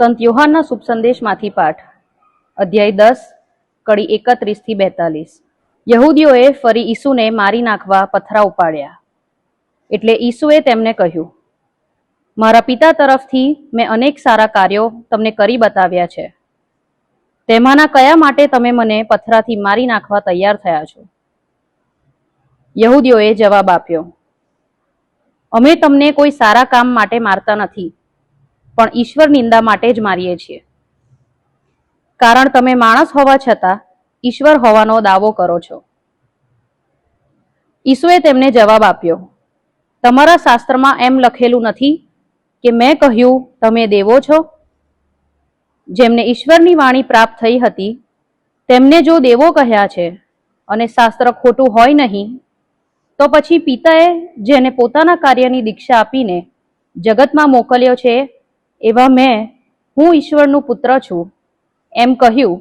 સંત યોહાનના શુભ સંદેશમાંથી પાઠ, અધ્યાય 10, કડી 31 થી 42. યહૂદીઓએ ફરી ઈસુને મારી નાખવા પથરા ઉપાડ્યા. એટલે ઈસુએ તેમને કહ્યું, મારા પિતા તરફથી મેં અનેક સારા કાર્યો તમને કરી બતાવ્યા છે. તેમાંના કયા માટે તમે મને પથરાથી મારી નાખવા તૈયાર થયા છો? યહૂદીઓએ જવાબ આપ્યો, અમે તમને કોઈ સારા કામ માટે મારતા નથી, પણ ઈશ્વર નિંદા માટે જ મારીએ છીએ. કારણ તમે માણસ હોવા છતાં ઈશ્વર હોવાનો દાવો કરો છો. ઈસુએ તેમને જવાબ આપ્યો, તમારા શાસ્ત્રમાં એમ લખેલું નથી કે મેં કહ્યું તમે દેવો છો? જેમને ઈશ્વરની વાણી પ્રાપ્ત થઈ હતી તેમને જો દેવો કહ્યા છે અને શાસ્ત્ર ખોટું હોય નહીં, તો પછી પિતાએ જેને પોતાના કાર્યની દીક્ષા આપીને જગતમાં મોકલ્યો છે એવા હું ઈશ્વરનું પુત્ર છું એમ કહ્યું,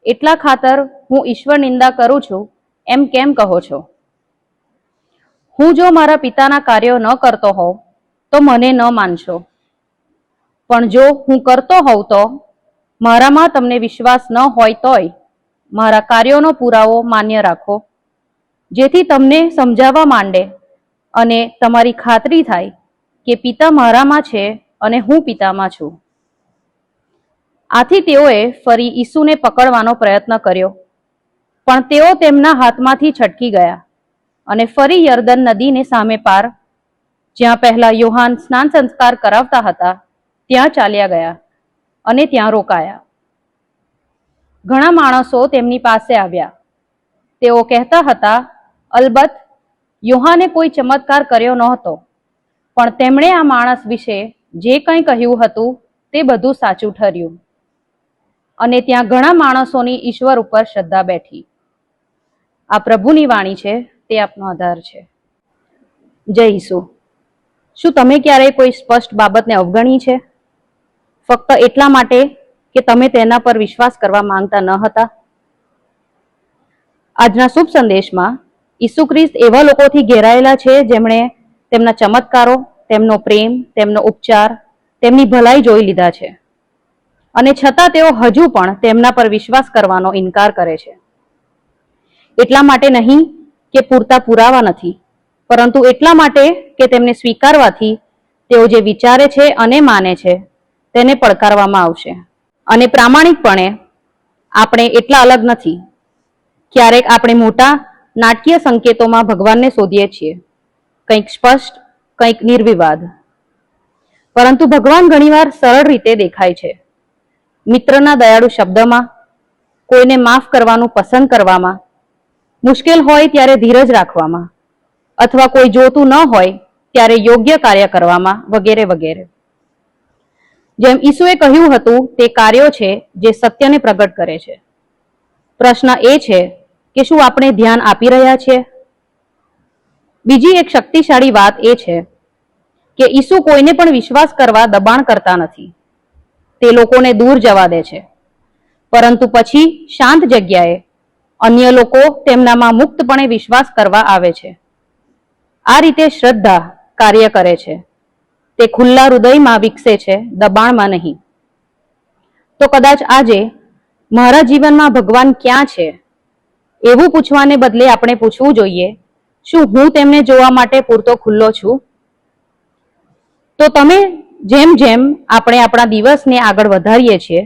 એટલા ખાતર હું ઈશ્વર નિંદા કરું છું એમ કેમ કહો છો? હું જો મારા પિતાના કાર્યો ન કરતો હોઉં તો મને ન માનશો, પણ જો હું કરતો હોઉં તો મારામાં તમને વિશ્વાસ ન હોય તોય મારા કાર્યોનો પુરાવો માન્ય રાખો, જેથી તમને સમજાવવા માંડે અને તમારી ખાતરી થાય કે પિતા મારામાં છે અને હું પિતામાં છું. આથી તેઓએ ફરી ઈસુને પકડવાનો પ્રયત્ન કર્યો, પણ તેઓ તેમના હાથમાંથી છટકી ગયા અને ફરી યર્દન નદીને સામે પાર, જ્યાં પહેલા યોહાન સ્નાન સંસ્કાર કરાવતા હતા, ત્યાં ચાલ્યા ગયા અને ત્યાં રોકાયા. ઘણા માણસો તેમની પાસે આવ્યા. તેઓ કહેતા હતા, અલબત્ત યોહાને કોઈ ચમત્કાર કર્યો નહોતો, પણ તેમણે આ માણસ વિશે જે કંઈ કહ્યું હતું તે બધું સાચું ઠર્યું. અને ત્યાં ઘણા માણસોની ઈશ્વર ઉપર શ્રદ્ધા બેઠી. આ પ્રભુની વાણી છે, તે આપનો આધાર છે. જય ઈસુ. શું તમે ક્યારેય કોઈ સ્પષ્ટ બાબતને અવગણી છે, ફક્ત એટલા માટે કે તમે તેના પર વિશ્વાસ કરવા માંગતા ન હતા? આજના શુભ સંદેશમાં ઈસુ ખ્રિસ્ત એવા લોકોથી ઘેરાયેલા છે જેમણે તેમના ચમત્કારો, તેમનો પ્રેમ, તેમનો ઉપચાર, તેમની ભલાઈ જોઈ લીધા છે, અને છતાં તેઓ હજુ પણ તેમના પર વિશ્વાસ કરવાનો ઇનકાર કરે છે. એટલા માટે નહીં કે પૂરતા પુરાવા નથી, પરંતુ એટલા માટે કે તેમને સ્વીકારવાથી તેઓ જે વિચારે છે અને માને છે તેને પડકારવામાં આવશે. અને પ્રામાણિકપણે આપણે એટલા અલગ નથી. ક્યારેક આપણે મોટા નાટકીય સંકેતોમાં ભગવાનને શોધીએ છીએ, કંઈક સ્પષ્ટ, કંઈક નિર્વિવાદ. પરંતુ ભગવાન ઘણીવાર સરળ રીતે દેખાય છે. મિત્રના દયાળુ શબ્દમાં, કોઈને માફ કરવાનું પસંદ કરવામાં, મુશ્કેલ હોય ત્યારે ધીરજ રાખવામાં, અથવા કોઈ જોતું ન હોય ત્યારે યોગ્ય કાર્ય કરવામાં, વગેરે વગેરે. જેમ ઈસુએ કહ્યું હતું, તે કાર્યો છે જે સત્યને પ્રગટ કરે છે. પ્રશ્ન એ છે કે શું આપણે ધ્યાન આપી રહ્યા છીએ? બીજી એક શક્તિશાળી વાત એ છે કે ઈસુ કોઈને પણ વિશ્વાસ કરવા દબાણ કરતા નથી. તે લોકોને દૂર જવા દે છે, પરંતુ પછી શાંત જગ્યાએ અન્ય લોકો તેમનામાં મુક્તપણે વિશ્વાસ કરવા આવે છે. આ રીતે શ્રદ્ધા કાર્ય કરે છે. તે ખુલ્લા હૃદયમાં વિકસે છે, દબાણમાં નહીં. તો કદાચ આજે મારા જીવનમાં ભગવાન ક્યાં છે એવું પૂછવાને બદલે આપણે પૂછવું જોઈએ, શું હું તેમને જોવા માટે પૂરતો ખુલ્લો છું? તો તમે જેમ જેમ આપણે આપણા દિવસને આગળ વધારીએ છીએ,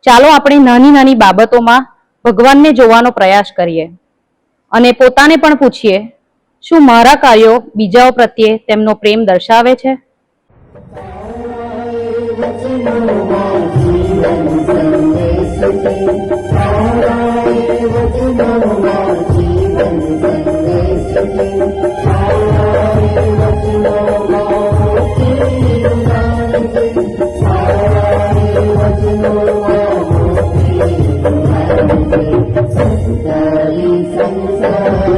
ચાલો આપણે નાની નાની બાબતોમાં ભગવાનને જોવાનો પ્રયાસ કરીએ અને પોતાને પણ પૂછીએ, શું મારા કાર્યો બીજાઓ પ્રત્યે તેમનો પ્રેમ દર્શાવે છે? સંસારી સંસાર